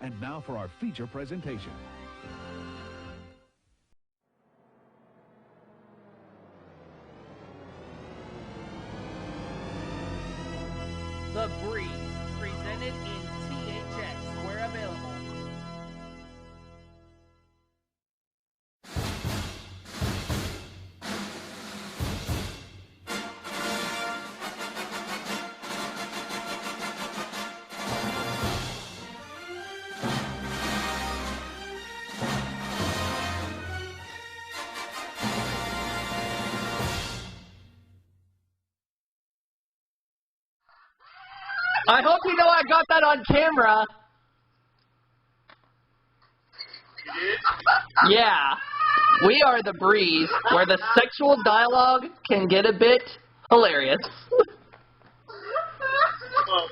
And now for our feature presentation. The Breeze, presented in THX, where available. I hope you know I got that on camera. Yeah. We are the Breeze, where the sexual dialogue can get a bit hilarious. Well,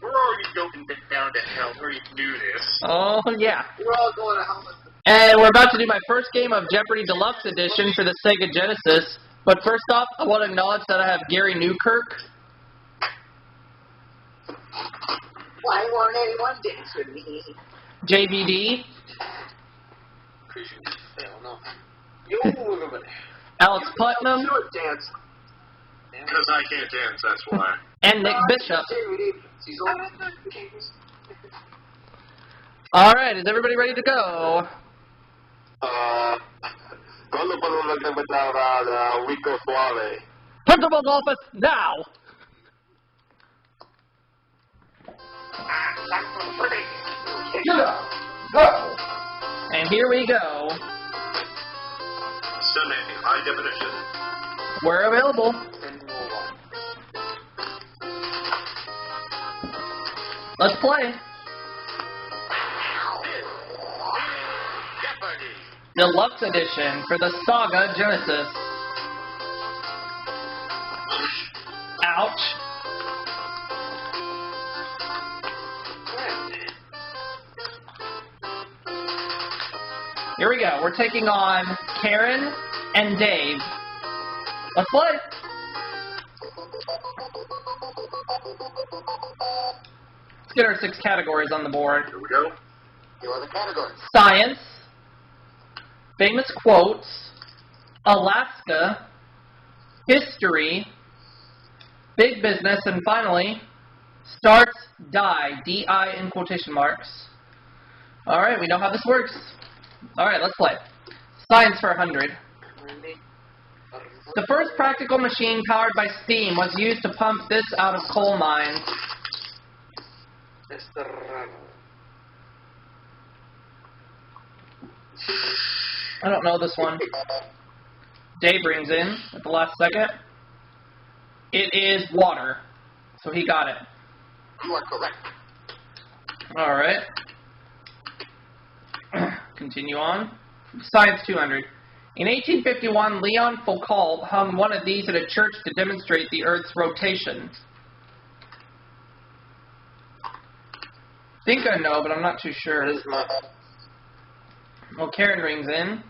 we're already going down to hell where you do this. Oh, yeah. We're all going to hell. And we're about to do my first game of Jeopardy Deluxe Edition for the Sega Genesis. But first off, I want to acknowledge that I have Gary Newkirk. Why won't anyone dance with me? JVD. Appreciate it. Hell no. You move a minute. Alex Putnam. You don't dance. Because I can't dance, that's why. And Nick Bishop. Alright, is everybody ready to go? Principal's office, now! Get up! Go! And here we go. Stunning, high definition. We're available. And move on. Let's play. Jeopardy! Deluxe Edition for the Sega Genesis. Ouch. Here we go. We're taking on Karen and Dave. Let's play. Let's get our 6 categories on the board. Here we go. Here are the categories. Science, famous quotes, Alaska, history, big business, and finally, starts, die, D-I in quotation marks. Alright, we know how this works. Alright, let's play. Science for 100. The first practical machine powered by steam was used to pump this out of coal mines. I don't know this one. Dave brings in at the last second. It is water. So he got it. You are correct. Alright. Continue on. Science 200. In 1851, Leon Foucault hung one of these at a church to demonstrate the Earth's rotation. Think I know, but I'm not too sure. Well, Karen rings in.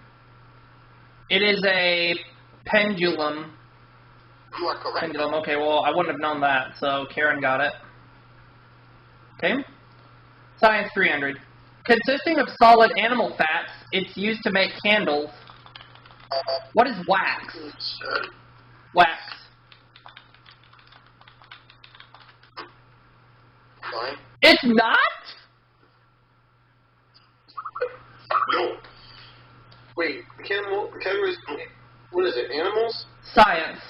It is a pendulum. You are correct. Pendulum. Okay, well, I wouldn't have known that, so Karen got it. Okay. Science 300. Consisting of solid animal fats, it's used to make candles. What is wax? Wax. Fine. It's not? No. Wait, the categories, what is it, animals? Science.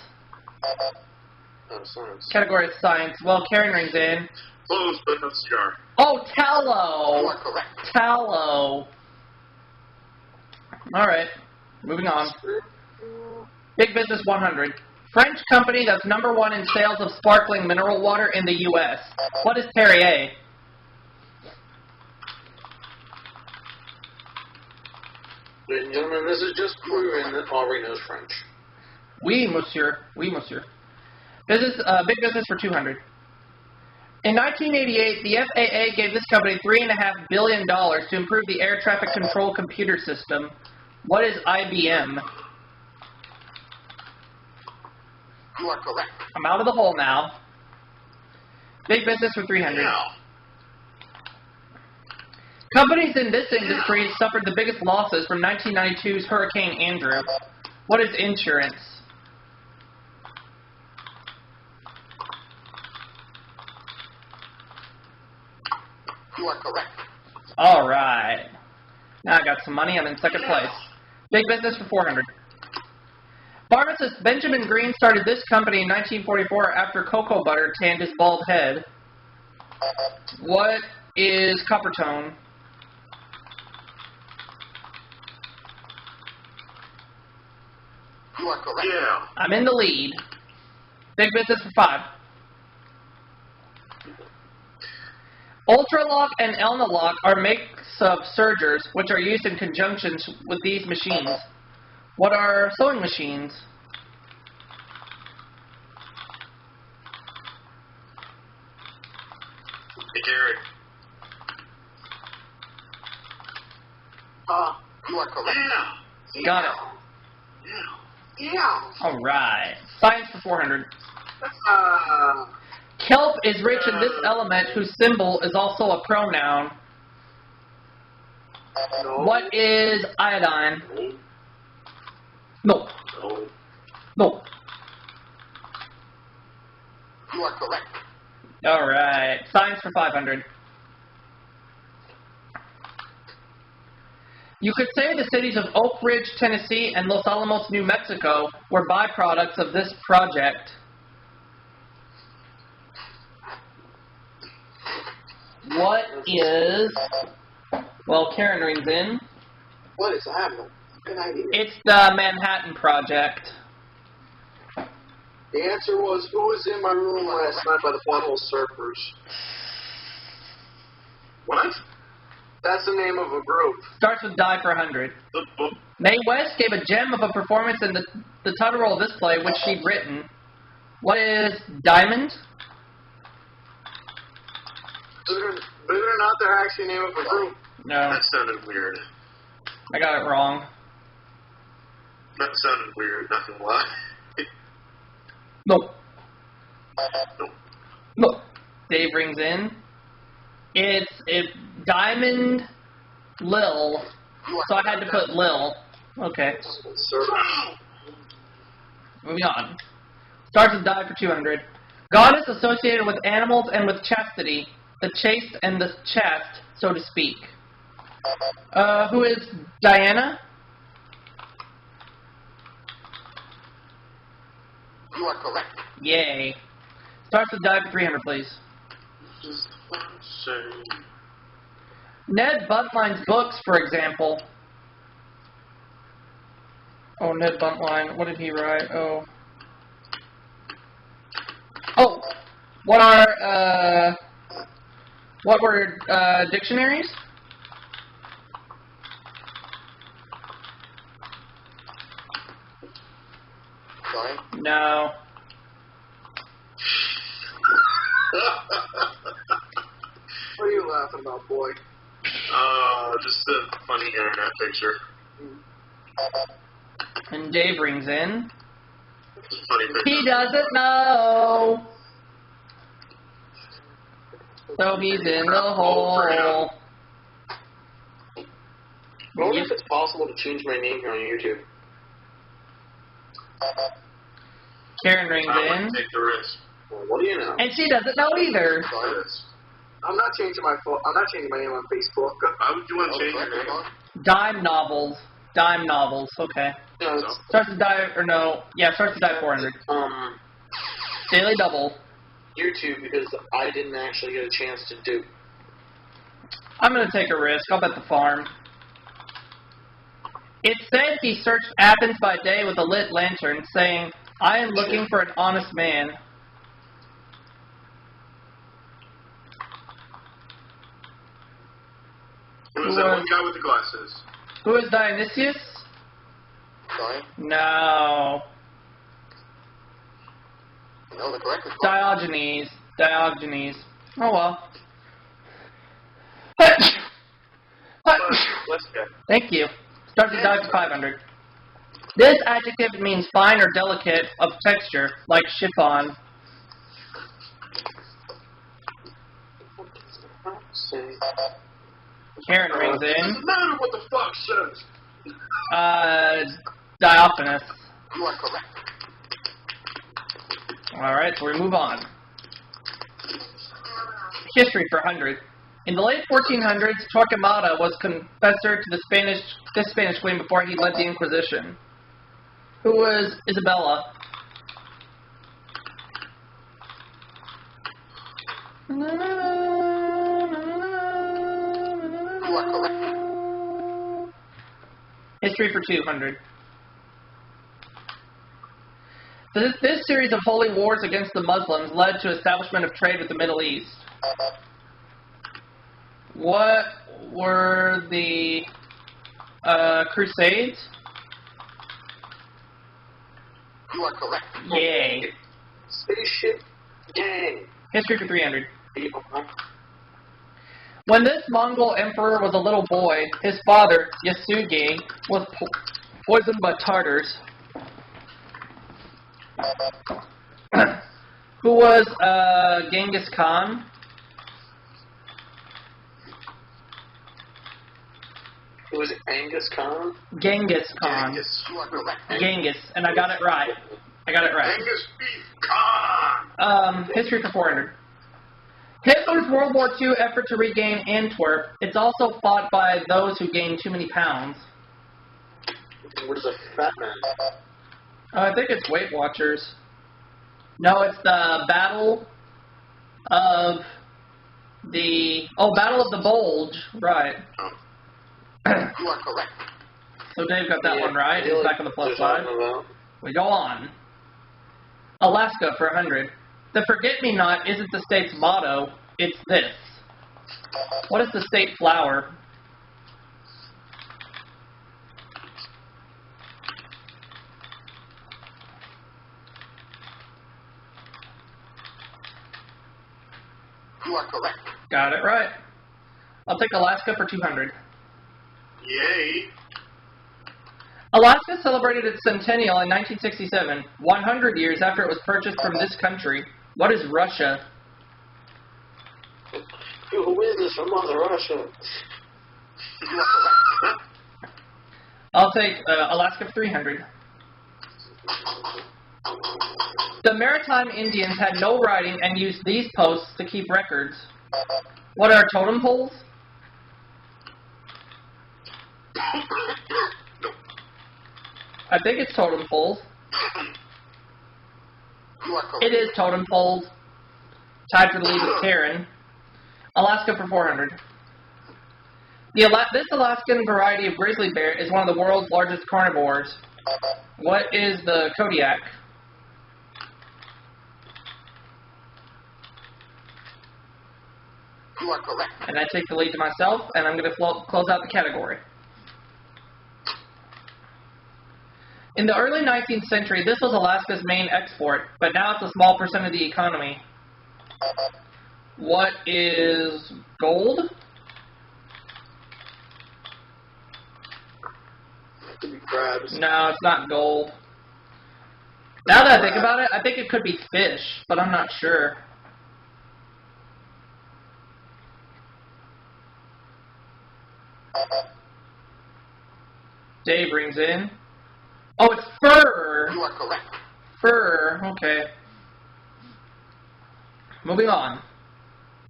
Oh, science. Category is science. Well, Karen rings in. Close, but not cigar. Oh, You tallow. are correct. Tallow. Alright. Moving on. Big Business 100. French company that's #1 in sales of sparkling mineral water in the U.S. What is Perrier? Ladies and gentlemen, this is just proving that Aubrey knows French. Oui, monsieur. Oui, monsieur. Big Business for 200. In 1988, the FAA gave this company $3.5 billion to improve the air traffic control computer system. What is IBM? You are correct. I'm out of the hole now. Big Business for 300. Now. Companies in this industry suffered the biggest losses from 1992's Hurricane Andrew. What is insurance? You are correct. All right. Now I got some money. I'm in second place. Big business for 400. Pharmacist Benjamin Green started this company in 1944 after cocoa butter tanned his bald head. What is copper tone? You are correct. Yeah. I'm in the lead. Big business for 5. Ultralock and Elnalock are mix of sergers which are used in conjunction with these machines. What are sewing machines? Hey, Gary. You are correct. Yeah. Got it. Yeah. All right. Science for 400. Kelp is rich in this element whose symbol is also a pronoun. No. What is iodine? No. No. No. You are correct. All right. Science for 500. You could say the cities of Oak Ridge, Tennessee, and Los Alamos, New Mexico were byproducts of this project. What is... Well, Karen rings in. What is happening? Good idea. It's the Manhattan Project. The answer was, who was in my room last night by the Butthole Surfers? What? That's the name of a group. Starts with die for 100. Mae West gave a gem of a performance in the title role of this play, which she'd written. What is Diamond? Believe it or not, they're actually the name of a group. No, That sounded weird. I got it wrong. That sounded weird, not gonna lie. No. Nope. No. Dave rings in. It's Diamond Lil, so I had to put Lil. Okay. Moving on. Starts with die for 200. Goddess associated with animals and with chastity, the chaste and the chaste, so to speak. Who is Diana? You are correct. Yay. Starts with die for 300, please. Ned Buntline's books, for example. Oh, Ned Buntline. What did he write? Oh. Oh. What were dictionaries? Sorry? No. What are you laughing about, boy? Just a funny internet picture. And Dave rings in. Funny picture. He doesn't know. So he's in the hole. I wonder if it's possible to change my name here on YouTube. Karen rings I in. wouldn't take the risk. Well, what do you know? And she doesn't know either. I'm not changing my name on Facebook. Why would you want to change your name? Dime novels. Dime novels. Okay. No, Starts to die, or no. Yeah, starts to die 400. Daily double. YouTube, because I didn't actually get a chance to do. I'm going to take a risk. I'll bet the farm. It said he searched Athens by day with a lit lantern, saying, I am looking for an honest man. Who's that one guy with the glasses? Who is Dionysius? Sorry? No. No, the correct response. Diogenes. Diogenes. Oh well. Let's go. Thank you. Starts to die for 500. This adjective means fine or delicate of texture, like chiffon. Karen rings in. Doesn't matter what the fuck says. Diophanous. You are correct. Alright, so we move on. History for 100. In the late 1400s, Torquemada was confessor to this Spanish queen before he led the Inquisition. Who was Isabella? You are correct. History for 200. This series of holy wars against the Muslims led to establishment of trade with the Middle East. What were the Crusades? You are correct. Yay. Spaceship gang. History for 300. When this Mongol emperor was a little boy, his father, Yasuge, was poisoned by Tartars. Who was Genghis Khan? Who was it? Angus Khan? Genghis Khan. You are correct. Genghis, and I got it right. Angus Beef Khan. History for 400. Hitler's World War II effort to regain Antwerp, it's also fought by those who gained too many pounds. What is a fat man? I think it's Weight Watchers. No, it's the Battle of the Bulge, right. You are correct. So Dave got that one right. He's back on the plus side. We go on. Alaska for 100. The forget-me-not isn't the state's motto, it's this. What is the state flower? You are correct. Got it right. I'll take Alaska for 200. Yay. Alaska celebrated its centennial in 1967, 100 years after it was purchased from this country. What is Russia? Who is this from Mother Russia? You are correct. I'll take Alaska for 300. The maritime Indians had no writing and used these posts to keep records. What are totem poles? I think it's totem poles. You are correct. It is totem poles. Tied for the lead with Karen. Alaska for 400. This Alaskan variety of grizzly bear is one of the world's largest carnivores. What is the Kodiak? You are correct. And I take the lead to myself, and I'm going to close out the category. In the early 19th century, this was Alaska's main export, but now it's a small percent of the economy. What is gold? Could be crabs. No, it's not gold. Now that I think about it, I think it could be fish, but I'm not sure. Dave rings in. Oh, it's fur! You are correct. Fur, okay. Moving on.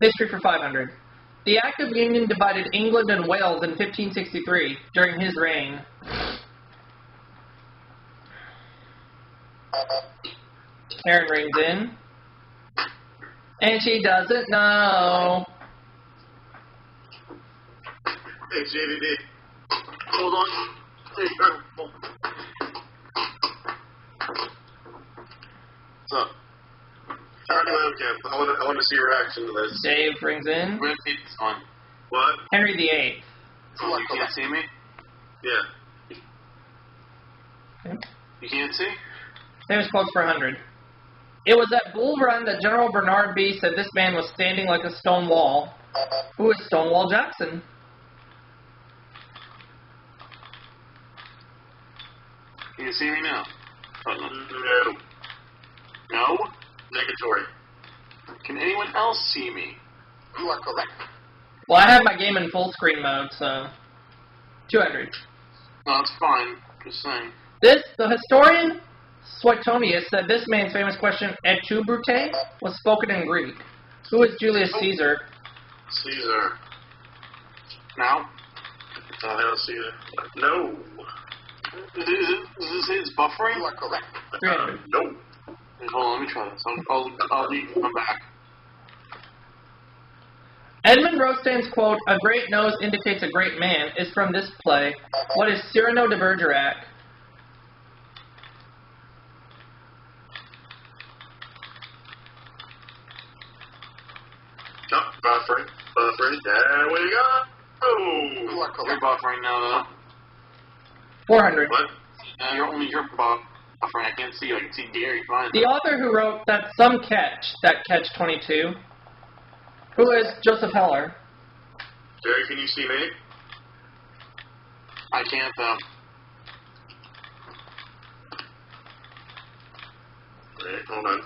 History for 500. The Act of Union divided England and Wales in 1563, during his reign. Karen rings in. And she doesn't know. Hey, JVD. Hold on. Hey, what's up? Turn on the webcam. I want to see your reaction to this. Dave rings in. It's on. What? Henry VIII. Oh, you can't see me? Yeah. Okay. You can't see? Famous quotes for 100. It was at Bull Run that General Bernard B. said this man was standing like a stone wall. Who is Stonewall Jackson? Can you see me now? No. No? Negatory. Can anyone else see me? You are correct. Well, I have my game in full screen mode, so 200. No, it's fine. Just saying. The historian Suetonius said this man's famous question, "Et tu, Brute?" was spoken in Greek. Who is Julius Caesar? Caesar. Now? Oh, hell, Caesar. No. Does it say it's buffering? You are correct. 300. No. Wait, hold on, let me try this. I'll leave and come back. Edmund Rostand's quote, "A great nose indicates a great man," is from this play. What is Cyrano de Bergerac? Oh, buffering. There we go. Oh, You are you're correct. buffering now, though. 400. What? You're buffering. I can't see you. I can see Gary fine. The author who wrote That Some Catch, That Catch 22, who is Joseph Heller? Gary, can you see me? I can't, though. Wait, hold on.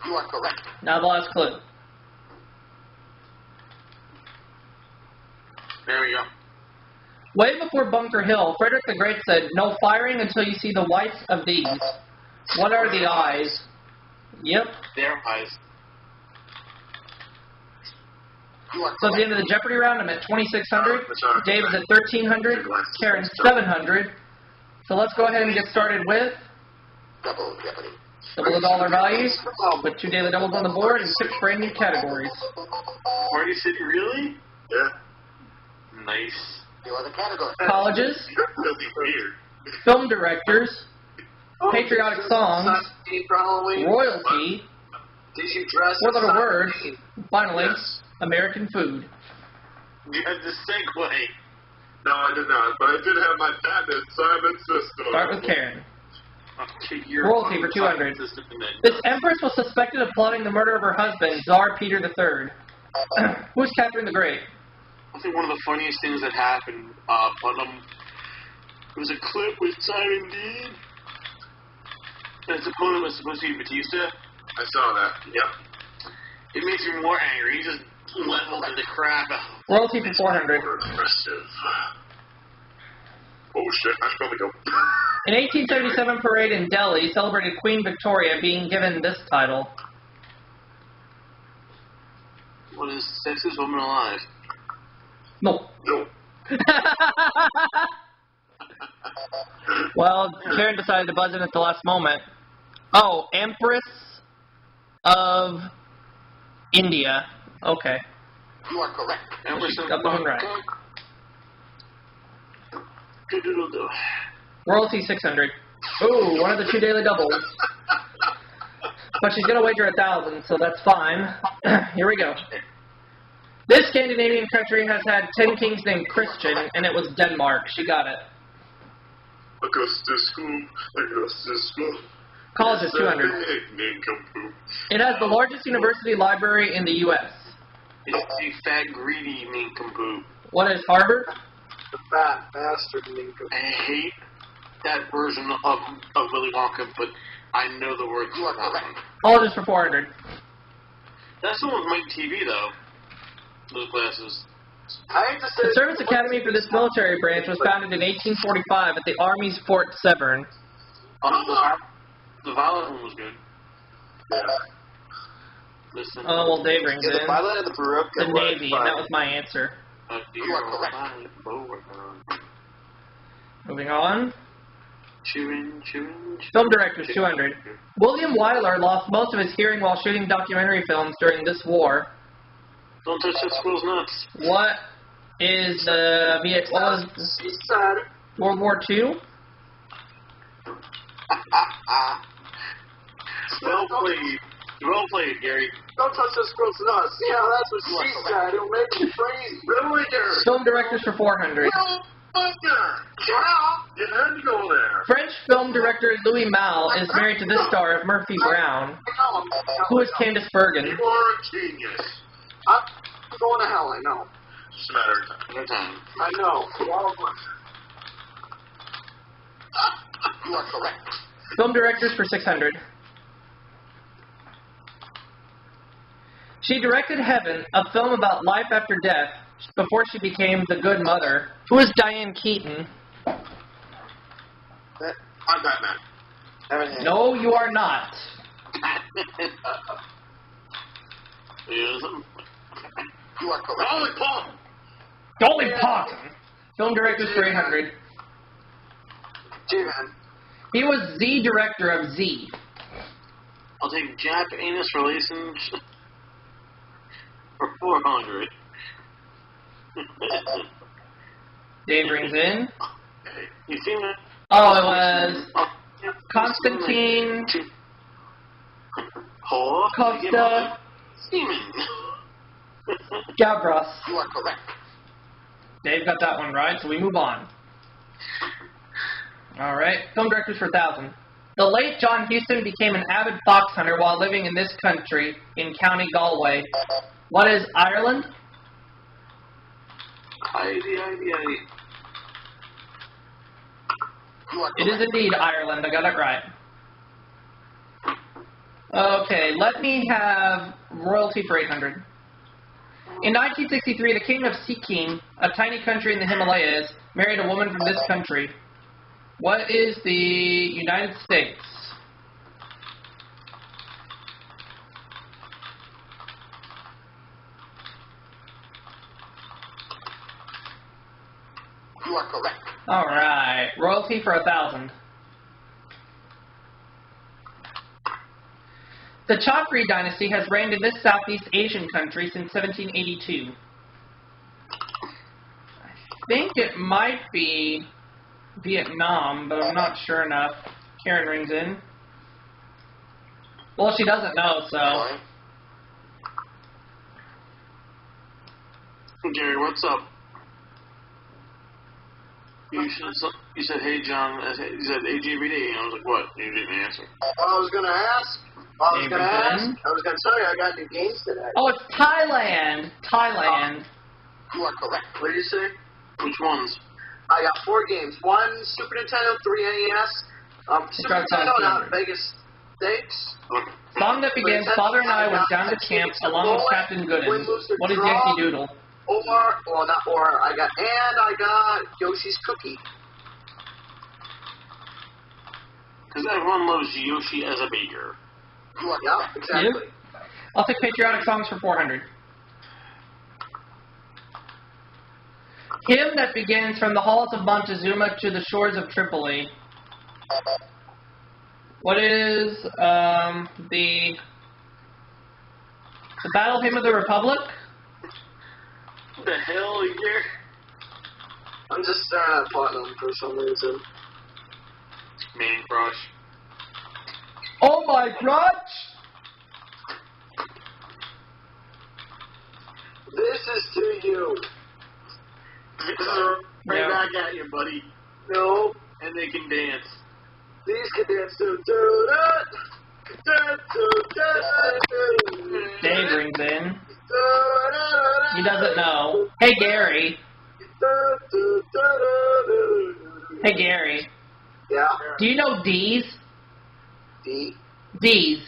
You are correct. Now the last clue. There we go. Way before Bunker Hill, Frederick the Great said, "No firing until you see the whites of these." What are the eyes? Yep. Their eyes. You are So at the end correct. of the Jeopardy round, I'm at 2,600. That's Dave is at 1,300. Karen 700. So let's go ahead and get started with Double Jeopardy. double the dollar values with 2 daily doubles on the board and 6 brand new categories. Party City, really? Yeah. Nice. You are the category. Colleges, You're really weird. film directors, patriotic songs, For Halloween. royalty, Did you dress 4 little as words, Halloween? finally, Yes. American food. You had the segue. No, I did not, but I did have my patented Simon system. Start with Karen. Okay, you're Royalty for 200. This empress was suspected of plotting the murder of her husband, Tsar Peter III. Who's Catherine the Great? I think one of the funniest things that happened, it was a clip with Simon Dean. And his opponent was supposed to be Batista. I saw that, yeah. It makes me more angry. He just leveled the crap out. Royalty for 400. Aggressive. Oh shit, I should probably go. An 1877 parade in Delhi celebrated Queen Victoria being given this title. What is sexiest woman alive? No. No. Well, Karen decided to buzz in at the last moment. Oh, Empress of India. Okay. You are correct. Empress Got the one right. Good-doodle-do. Royalty 600. Ooh, one of the 2 daily doubles. But she's going to wager 1,000, so that's fine. Here we go. This Scandinavian country has had 10 kings named Christian, and it was Denmark. She got it. Augustus School. College is 200. It has the largest university library in the U.S. It's a fat, greedy nincompoop. What is Harvard? The fat bastard nincompoop. I hate that version of Willy Wonka, but I know the words for that one. College is for 400. That's the one with Mike TV, though. Those glasses. The Service Academy for this military branch was founded in 1845 at the Army's Fort Severn. The violet one was good. Yeah. Listen. Oh, well, Dave rings in. The violet and the Baroque. The Navy, and that was my answer. You are correct. Moving on. Chewing. Film directors, 200. William Wyler lost most of his hearing while shooting documentary films during this war. Don't touch that squirrel's nuts. What is what was World War II? Well played. Well played, Gary. Don't touch this girl's nuts. Yeah, that's what she said. It'll make me crazy. Really, Gary? Film directors for 400. You had to go there. French film director Louis Malle is married to this star of Murphy Brown. Who is Candice Bergen? You are a genius. I'm going to hell, I know. Just a matter of time. I know. You are correct. Film directors for 600. She directed Heaven, a film about life after death, before she became the good mother. Who is Diane Keaton? I'm Batman. No, you are not. You are correct. Holy Paul! Dolly Parton. Film director for 800. J-Man. He was the director of Z. I'll take Jap Anus Relations for 400. Dave rings in. You seen that? Oh, it was Constantine Costa Gavras. You are correct. Dave got that one right, so we move on. Alright, film directors for 1,000. The late John Huston became an avid fox hunter while living in this country, in County Galway. What is Ireland? It is indeed Ireland, I got it right. Okay, let me have royalty for 800. In 1963, the king of Sikkim, a tiny country in the Himalayas, married a woman from this country. What is the United States? You are correct. Alright, royalty for 1,000. The Chakri dynasty has reigned in this Southeast Asian country since 1782. I think it might be Vietnam, but I'm not sure enough. Karen rings in. Well, she doesn't know, so... Jerry, what's up? You said, hey, John. You said, hey, JBD. And I was like, what? And you didn't answer. I was going to ask. I was going to tell you I got new games today. Oh, it's Thailand. Thailand. You are correct. What did you say? Which ones? I got 4 games. 1 Super Nintendo, 3 NES. Super Nintendo, not Vegas Stakes. Song that begins, Father and I went down to camp along with Captain Gooden. What is Yankee Doodle? I got Yoshi's Cookie. Because everyone loves Yoshi as a baker. Yeah, exactly. Yep. I'll take patriotic songs for 400. Hymn that begins from the halls of Montezuma to the shores of Tripoli. What is the Battle Hymn of the Republic? What the hell, here? I'm just staring at Platinum for some reason. Man crush. Oh my crotch! This is to you. Right back at you, buddy. No. And they can dance. These can dance to Dave rings in. He doesn't know. Hey, Gary. Hey, Gary. Yeah. Do you know D's? D. D's.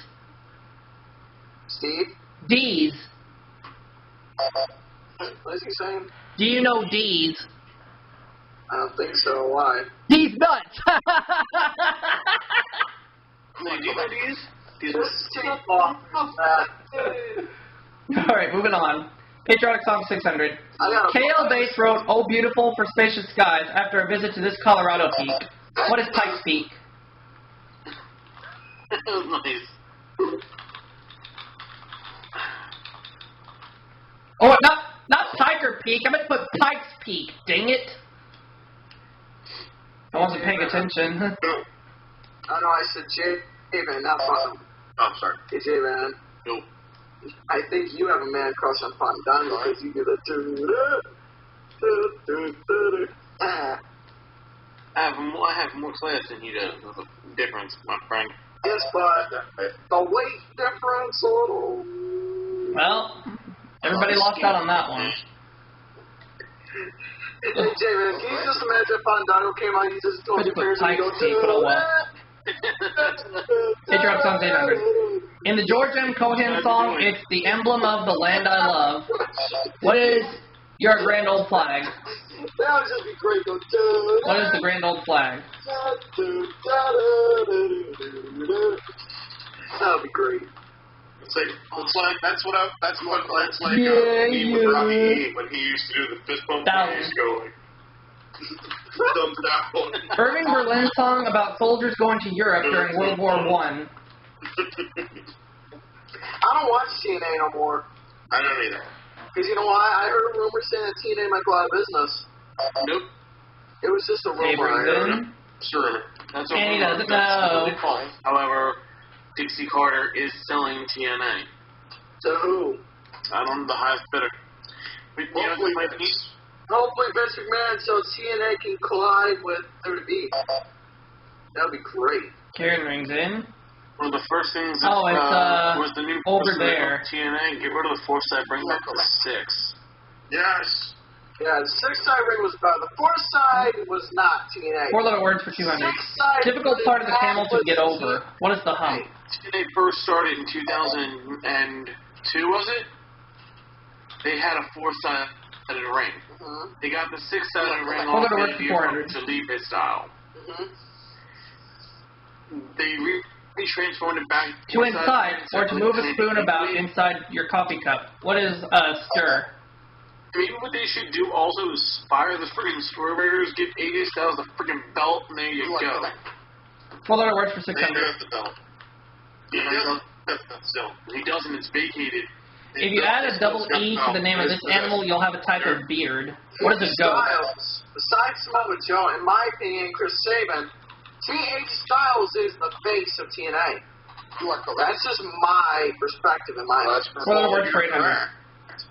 Steve? D's. What is he saying? Do you know D's? I don't think so. Why? D's nuts! Hey, do you know these? These Alright, moving on. Patriotic Song 600. KL Bass wrote Oh Beautiful for Spacious Skies after a visit to this Colorado peak. What is Pikes Peak? That was nice. Oh, not Tiger Peak. I meant to put Pikes Peak. Dang it. I wasn't paying attention. I know I said J-Man, not Platinum. Oh, sorry. Hey, J-Man. Nope. I think you have a man crush on Fondant because you do the I have more class than you do. There's a difference, my friend. Yes, but the weight difference, oh. Well, everybody lost out on that one. Hey, J-Man, can you just imagine if Fondant came out and you just told your parents and you go, Patriotic Songs 800. In the George M. Cohan song, it's the emblem of the land I love. What is your grand old flag? That would just be great. What is the grand old flag? That would be great. It's like that's what Yeah, he with Robbie E. when he used to do the fist bump. That He used to go like thumbs down. Irving Berlin song about soldiers going to Europe during World War I. I don't watch TNA no more. I don't either. Because you know why? I heard a rumor saying that TNA might go out of business. Nope. It was just a rumor. I heard. Sure. That's And he doesn't That's know. totally false. However, Dixie Carter is selling TNA. To who? I don't know the highest bidder. Hopefully Vince McMahon so TNA can collide with WWE. That would be great. Karen rings in. One of the first things was the new over person there. of TNA. Get rid of the 4-side, bring back the 6. Yes. Yeah, the 6-side ring was better. The 4-side was not TNA. 4-letter words for 200. 6-side Difficult part of the camel to get over. What is the hump? TNA first started in 2002, was it? They had a 4-sided ring. Mm-hmm. They got the 6-sided ring Hold off on, words for 400. to leave it style. Mm-hmm. They transformed it back To inside, or to move a spoon about inside your coffee cup. What is stir? Maybe what they should do also is fire the freaking Story Raiders, give AJ Styles the freaking belt, and there you go. 4-letter words for He 600. does the belt. He doesn't, it's vacated. If you add a double E to the name of this animal, you'll have a type of beard. What is a goat? Styles, besides Samoa Joe, in my opinion, Chris Sabin, AJ Styles is the face of TNA. That's just my perspective in my life. 4-letter words for 800.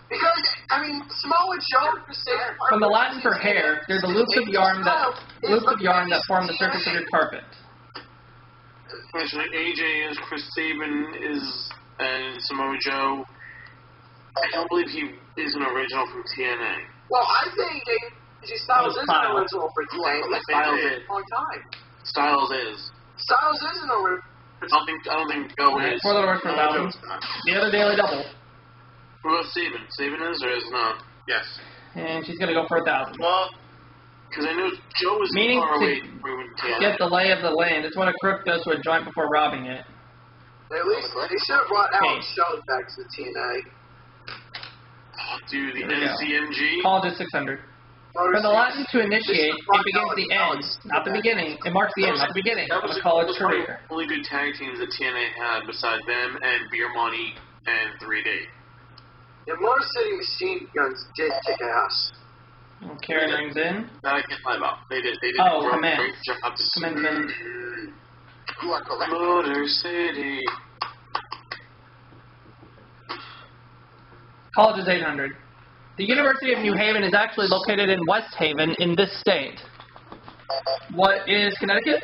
Because, I mean, Samoa Joe, Chris Sabin... From the Latin for hair, they're the loops of yarn that form the surface of your carpet. Actually, AJ is, Chris Sabin is, and Samoa Joe. I don't believe he is an original from TNA. Well, I think AJ Styles is an original for TNA. Styles is. A long time. Styles is. Styles is an original. I don't think Joe is. 4-letter words for 1,000. The other daily double. What about Sabin? Sabin is or is not? Yes. And she's going to go for 1,000. Well, because I know Joe is Meaning far to away from TNA. get the lay of the land. It's what a crook does to a joint before robbing it. At least they should have brought Alex Shelley back to the TNA. Oh, dude, the NCMG. Call just 600. From the Latin to initiate, it begins the end, not the beginning. It marks the end, not the beginning of a college career. The only good tag teams that TNA had besides them and Beer Money and 3D. The Motor City Machine Guns did kick ass. Karen rings in. That I can't lie about. They did. Oh, a command. great job. Command. You are correct. Motor City. College is 800. The University of New Haven is actually located in West Haven in this state. What is Connecticut?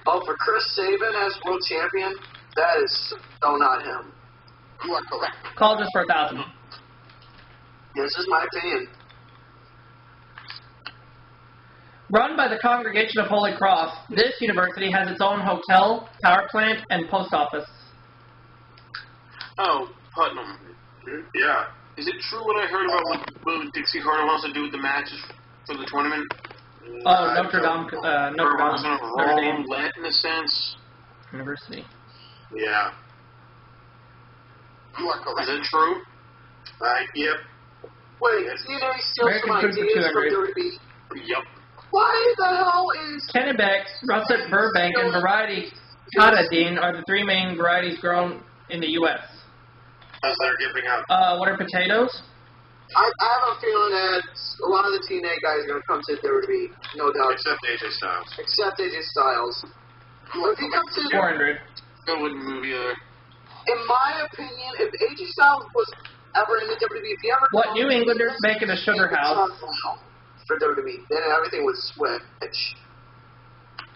Oh, for Chris Sabin as world champion, that is so not him. You are correct. College is for 1,000. This is my opinion. Run by the Congregation of Holy Cross, this university has its own hotel, power plant, and post office. Oh, Putnam. Yeah. Is it true what I heard about what Dixie Carter wants to do with the matches for the tournament? Oh, Notre Dame. Notre Dame. Let in a sense. University. Yeah. You are correct. Is it true? Yep. Wait, TNA steals American some Food for ideas from 200. WWE. Yep. Why the hell is... Kennebec, Russet Burbank, and Variety Catadine are the three main varieties grown in the U.S. As they're giving out. What are potatoes? I have a feeling that a lot of the TNA guys are going to come to WWE, no doubt. Except AJ Styles. Except AJ Styles. But if he comes to... 400. I wouldn't move either. In my opinion, if AJ Styles was ever in the WWE, if he ever... What New Englanders make in a sugar house? For WWE, then everything would switch.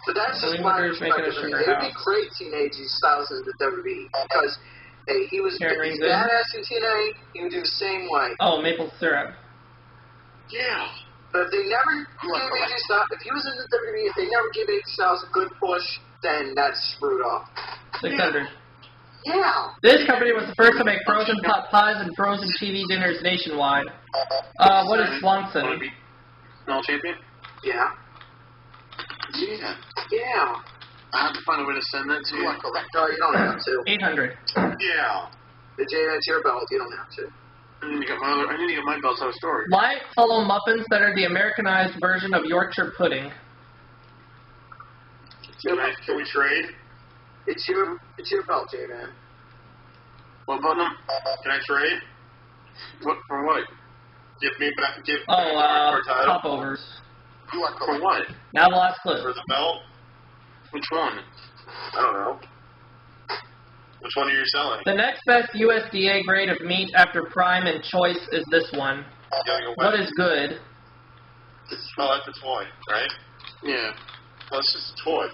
But that's just my perspective. I mean, it would be great seeing AJ Styles in the WWE because hey, he was badass in TNA. He would do the same way. Oh, maple syrup. Yeah. But if they never gave AJ Styles, if he was in the WWE, if they never gave AJ Styles a good push then that's screwed up. 600. Yeah. This company was the first to make frozen pot pies and frozen TV dinners nationwide. What is Swanson? No champion? Yeah. Yeah. Yeah. I have to find a way to send that to you. No, you don't have to. 800. Yeah. The J-Man's your belt, you don't have to. I need to get my belts out of storage. Light, hollow muffins that are the Americanized version of Yorkshire pudding. Can we trade? It's your belt, J-Man. What button? Can I trade? What for what? Give me back. Popovers. For what? Now the last clip. For the belt? Which one? I don't know. Which one are you selling? The next best USDA grade of meat after prime and choice is this one. What is good? Oh, that's a toy, right? Yeah. Well, it's just a toy.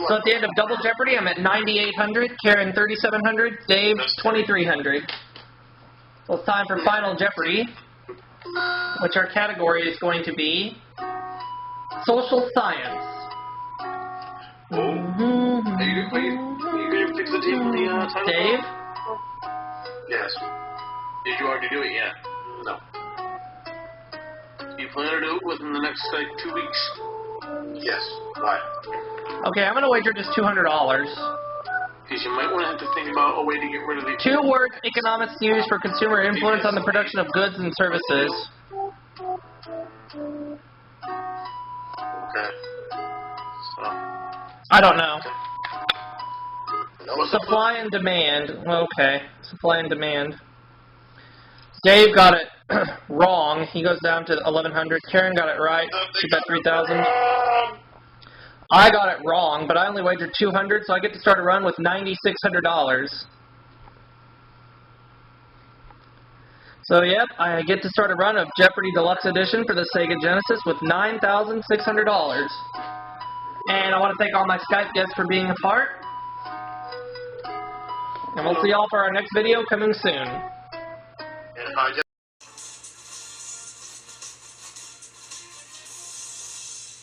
So at the end of Double Jeopardy, I'm at 9,800, Karen 3,700, Dave 2,300. So it's time for Final Jeopardy, which our category is going to be Social Science. Are you going to fix the team in the title? Dave? Yes. Did you already do it yet? No. You plan to do it within the next, 2 weeks? Yes. Why? Okay, I'm going to wager just $200. Because you might want to have to think about a way to get rid of the... 2 words economics used for consumer influence on the production of goods and services. Okay. So... I don't know. Supply and demand. Okay. Supply and demand. Dave got it wrong. He goes down to 1,100. Karen got it right. She bet 3,000. I got it wrong, but I only wagered 200, so I get to start a run with $9,600. So, yep, I get to start a run of Jeopardy Deluxe Edition for the Sega Genesis with $9,600. And I want to thank all my Skype guests for being a part. And we'll see y'all for our next video coming soon.